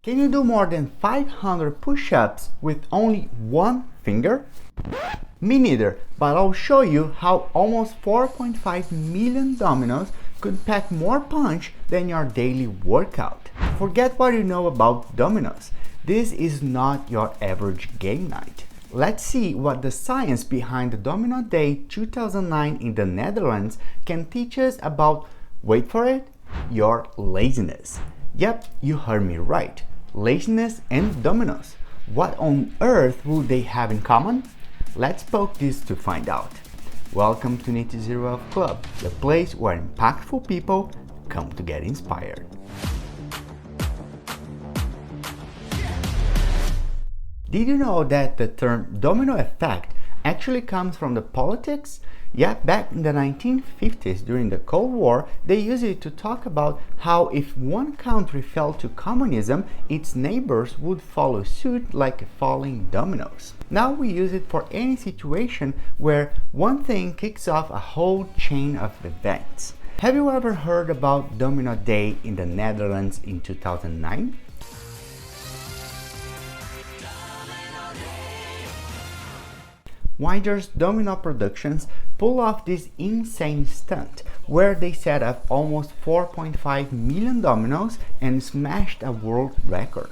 Can you do more than 500 push-ups with only one finger? Me neither, but I'll show you how almost 4.5 million dominoes could pack more punch than your daily workout. Forget what you know about dominoes. This is not your average game night. Let's see what the science behind the Domino Day 2009 in the Netherlands can teach us about, wait for it, your laziness. Yep, you heard me right. Laziness and dominoes. What on earth would they have in common? Let's poke this to find out. Welcome to Nitzero Club, the place where impactful people come to get inspired. Did you know that the term domino effect actually comes from the politics? Yeah, back in the 1950s during the Cold War, they used it to talk about how if one country fell to communism, its neighbors would follow suit like falling dominoes. Now we use it for any situation where one thing kicks off a whole chain of events. Have you ever heard about Domino Day in the Netherlands in 2009? Weider's Domino Productions pull off this insane stunt where they set up almost 4.5 million dominoes and smashed a world record.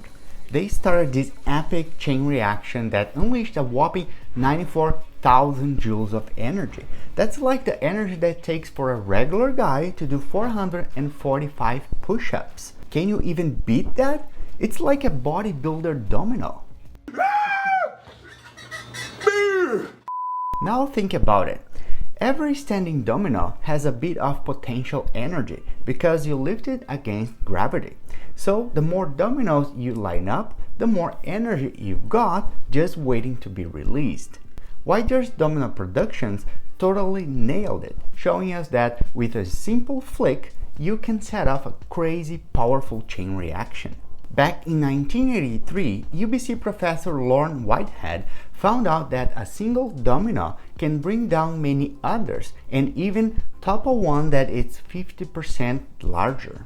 They started this epic chain reaction that unleashed a whopping 94,000 joules of energy. That's like the energy that it takes for a regular guy to do 445 push-ups. Can you even beat that? It's like a bodybuilder domino. Now think about it. Every standing domino has a bit of potential energy because you lift it against gravity. So the more dominoes you line up, the more energy you've got just waiting to be released. Weider's Domino Productions totally nailed it, showing us that with a simple flick, you can set off a crazy powerful chain reaction. Back in 1983, UBC professor Lorne Whitehead found out that a single domino can bring down many others and even topple one that is 50% larger.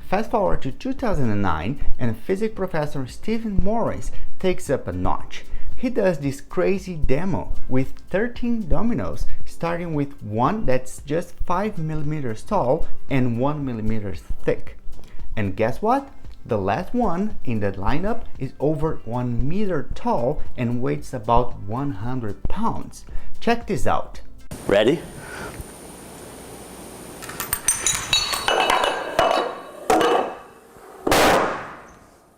Fast forward to 2009 and physics professor Stephen Morris takes up a notch. He does this crazy demo with 13 dominoes, starting with one that's just 5 millimeters tall and 1 millimeter thick. And guess what? The last one in the lineup is over 1 meter tall and weighs about 100 pounds. Check this out. Ready?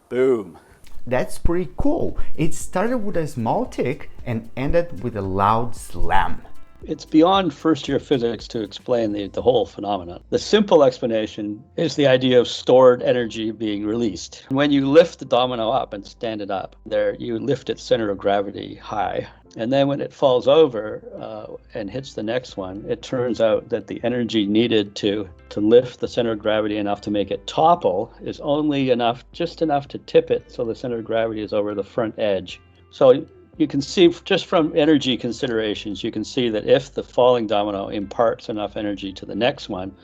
Boom. That's pretty cool. It started with a small tick and ended with a loud slam. It's beyond first-year physics to explain the whole phenomenon. The simple explanation is the idea of stored energy being released. When you lift the domino up and stand it up, you lift its center of gravity high. And then when it falls over and hits the next one, it turns out that the energy needed to lift the center of gravity enough to make it topple is only just enough to tip it so the center of gravity is over the front edge. So you can see just from energy considerations, you can see that if the falling domino imparts enough energy to the next one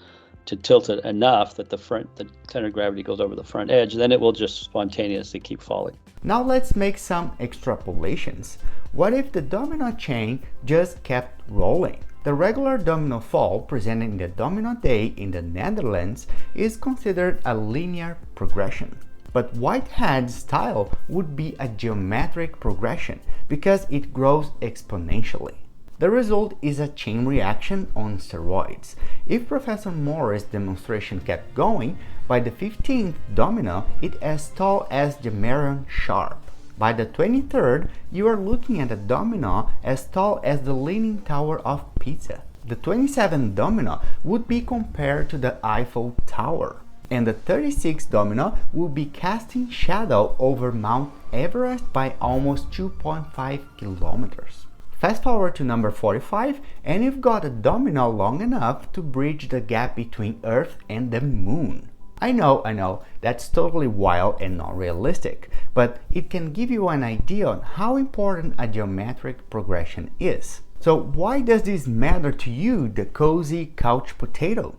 to tilt it enough that the center of gravity goes over the front edge, then it will just spontaneously keep falling. Now let's make some extrapolations. What if the domino chain just kept rolling? The regular domino fall presented in the Domino Day in the Netherlands is considered a linear progression. But Whitehead's style would be a geometric progression because it grows exponentially. The result is a chain reaction on steroids. If Professor Morris' demonstration kept going, by the 15th domino, it's as tall as the Marion Sharp. By the 23rd, you are looking at a domino as tall as the Leaning Tower of Pisa. The 27th domino would be compared to the Eiffel Tower. And the 36th domino will be casting shadow over Mount Everest by almost 2.5 kilometers. Fast forward to number 45 and you've got a domino long enough to bridge the gap between Earth and the Moon. I know, that's totally wild and not realistic, but it can give you an idea on how important a geometric progression is. So why does this matter to you, the cozy couch potato?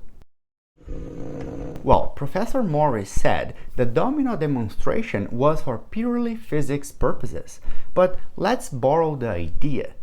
Well, Professor Morris said the domino demonstration was for purely physics purposes, but let's borrow the idea.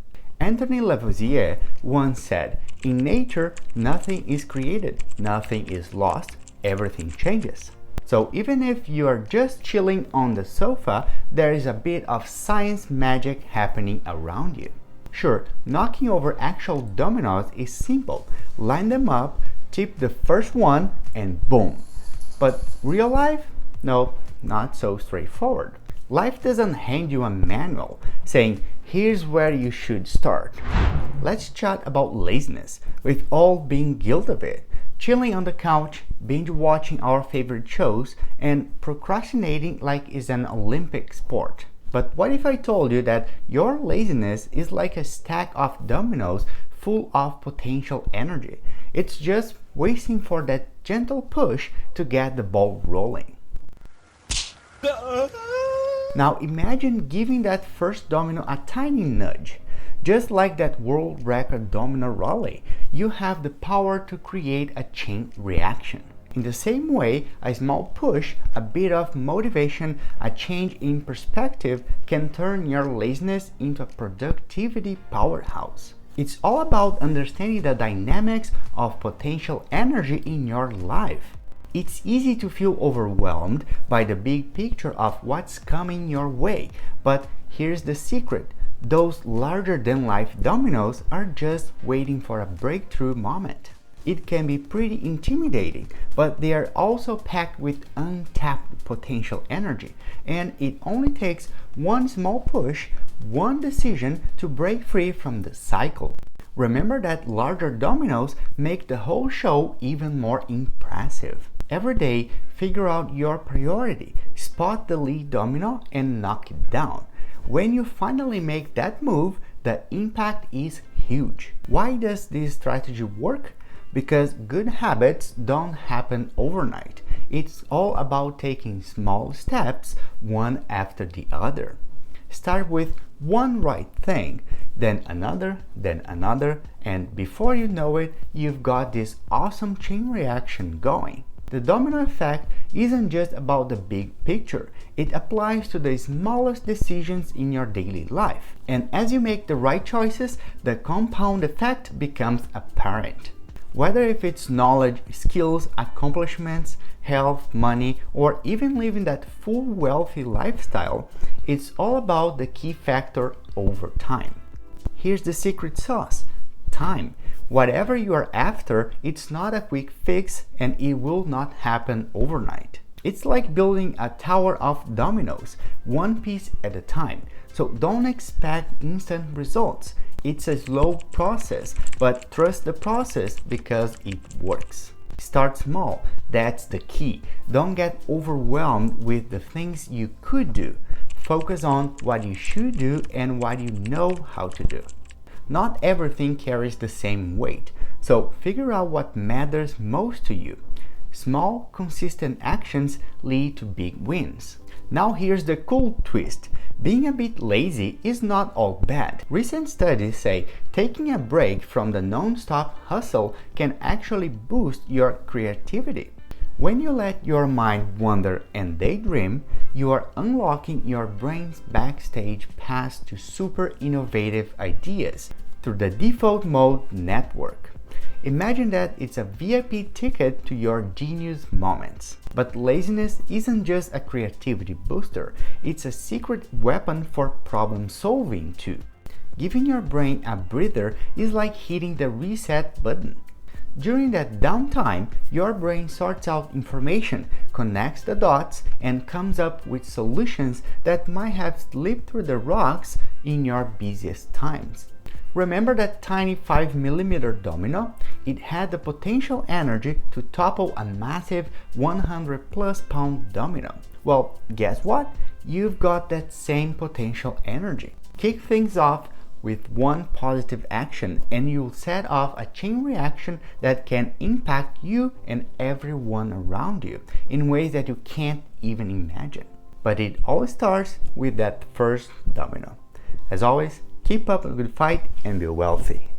Anthony Lavoisier once said, "In nature, nothing is created, nothing is lost, everything changes." So even if you are just chilling on the sofa, there is a bit of science magic happening around you. Sure, knocking over actual dominoes is simple. Line them up, tip the first one, and boom. But real life? No, not so straightforward. Life doesn't hand you a manual saying, here's where you should start. Let's chat about laziness. We've all been guilty of it. Chilling on the couch, binge watching our favorite shows, and procrastinating like it's an Olympic sport. But what if I told you that your laziness is like a stack of dominoes full of potential energy? It's just waiting for that gentle push to get the ball rolling. Now imagine giving that first domino a tiny nudge. Just like that world record domino rally, you have the power to create a chain reaction. In the same way, a small push, a bit of motivation, a change in perspective can turn your laziness into a productivity powerhouse. It's all about understanding the dynamics of potential energy in your life. It's easy to feel overwhelmed by the big picture of what's coming your way, but here's the secret. Those larger-than-life dominoes are just waiting for a breakthrough moment. It can be pretty intimidating, but they are also packed with untapped potential energy, and it only takes one small push, one decision to break free from the cycle. Remember that larger dominoes make the whole show even more impressive. Every day, figure out your priority, spot the lead domino, and knock it down. When you finally make that move, the impact is huge. Why does this strategy work? Because good habits don't happen overnight. It's all about taking small steps, one after the other. Start with one right thing, then another, and before you know it, you've got this awesome chain reaction going. The domino effect isn't just about the big picture. It applies to the smallest decisions in your daily life. And as you make the right choices, the compound effect becomes apparent. Whether if it's knowledge, skills, accomplishments, health, money, or even living that full wealthy lifestyle, it's all about the key factor over time. Here's the secret sauce: time. Whatever you are after, it's not a quick fix and it will not happen overnight. It's like building a tower of dominoes, one piece at a time. So don't expect instant results. It's a slow process, but trust the process because it works. Start small, that's the key. Don't get overwhelmed with the things you could do. Focus on what you should do and what you know how to do. Not everything carries the same weight, so figure out what matters most to you. Small, consistent actions lead to big wins. Now here's the cool twist. Being a bit lazy is not all bad. Recent studies say taking a break from the non-stop hustle can actually boost your creativity. When you let your mind wander and daydream, you are unlocking your brain's backstage pass to super innovative ideas through the default mode network. Imagine that it's a VIP ticket to your genius moments. But laziness isn't just a creativity booster, it's a secret weapon for problem solving too. Giving your brain a breather is like hitting the reset button. During that downtime, your brain sorts out information, connects the dots, and comes up with solutions that might have slipped through the rocks in your busiest times. Remember that tiny 5mm domino? It had the potential energy to topple a massive 100+ pound domino. Well, guess what? You've got that same potential energy. Kick things off with one positive action and you'll set off a chain reaction that can impact you and everyone around you in ways that you can't even imagine. But it all starts with that first domino. As always, keep up a good fight and be wealthy.